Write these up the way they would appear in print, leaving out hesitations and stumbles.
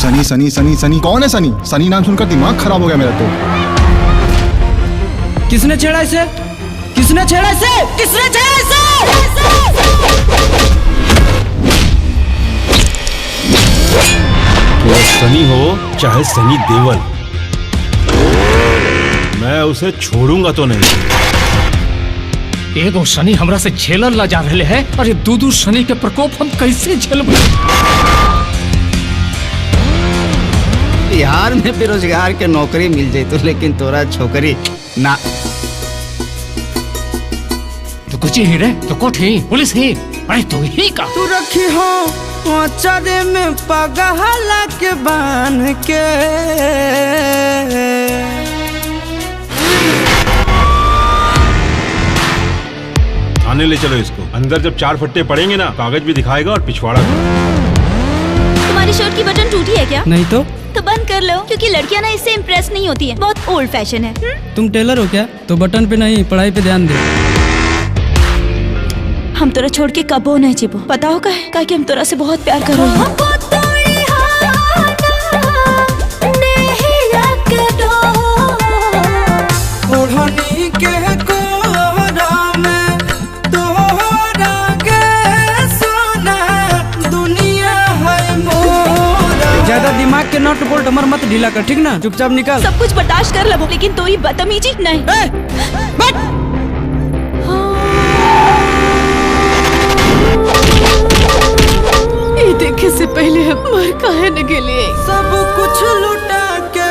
सनी सनी सनी सनी कौन है सनी? सनी नाम सुनकर दिमाग खराब हो गया मेरा तो। किसने छेड़ा इसे? किसने छेड़ा इसे? किसने छेड़ा इसे? वो सनी हो चाहे सनी देवल, मैं उसे छोड़ूंगा तो नहीं। एगो शनि हमरा से झेलल ला जा रहे हैं, अरे दू शनि के प्रकोप हम कैसे झेलबे? बिहार में बेरोजगार के नौकरी मिल जाए तो, लेकिन तोरा छोकरी ना। तो कुछ ही रे, तो कोठ ही पुलिस ही, अरे तू ही का तू रखी हो चरे में पगहला के बांध के। थाने ले चलो इसको। अंदर जब 4 फट्टे पड़ेंगे ना, कागज भी दिखाएगा और पिछवाड़ा। तुम्हारी शर्ट की बटन टूटी है क्या? नहीं तो बंद कर लो, क्योंकि लड़कियां ना इससे इम्प्रेस नहीं होती है, बहुत ओल्ड फैशन है। तुम टेलर हो क्या? तो बटन पे नहीं, पढ़ाई पे ध्यान दे। हम तोरा छोड़ के कबो नहीं जीबो, पता हो का है कि हम तोरा से बहुत प्यार कर रहे हैं। ज्यादा दिमाग के नट बोल्ट हमर मत ढीला कर, ठीक ना? चुपचाप निकल। सब कुछ बर्दाश्त कर लो, लेकिन तो ही बदतमीजी नहीं। ये देखे से पहले हम मर काहे न गेलिए। सब कुछ लुटा के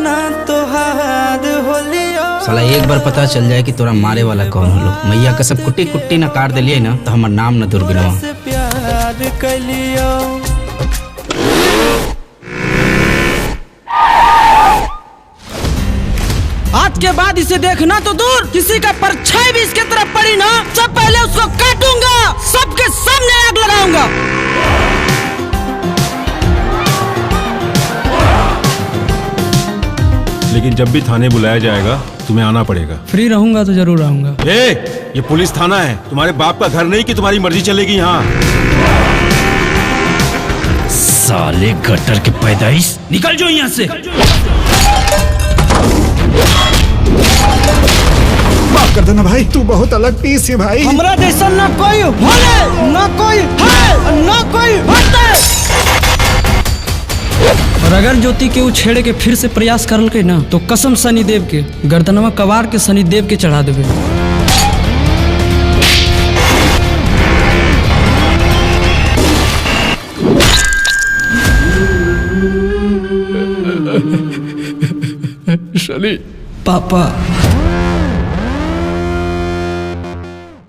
ना तोहार होलियो। साला एक बार पता चल जाए कि तोरा मारे वाला कौन होलो, मैया का सब कुट्टी कुट्टी ना काट दिलिए ना, तो हमर नाम न दुर्बिनवा। प्यार कलियो। आज के बाद इसे देखना तो दूर, किसी का परछाई भी इसके तरफ पड़ी ना, सब पहले उसको काटूंगा, सबके सामने आग लगाऊंगा। लेकिन जब भी थाने बुलाया जाएगा तुम्हें आना पड़ेगा। फ्री रहूंगा तो जरूर आऊंगा। ये पुलिस थाना है, तुम्हारे बाप का घर नहीं कि तुम्हारी मर्जी चलेगी यहाँ। साले गटर के पैदाइश, निकल जाओ यहाँ से। माफ कर देना भाई, तू बहुत अलग पीस है भाई। हमरा जैसा ना कोई होले, ना कोई है, ना कोई होते। और अगर ज्योति के उछेड़े के फिर से प्रयास करल के ना, तो कसम शनिदेव के गर्दनवा कवार के शनिदेव के चढ़ा देवे। शनि पापा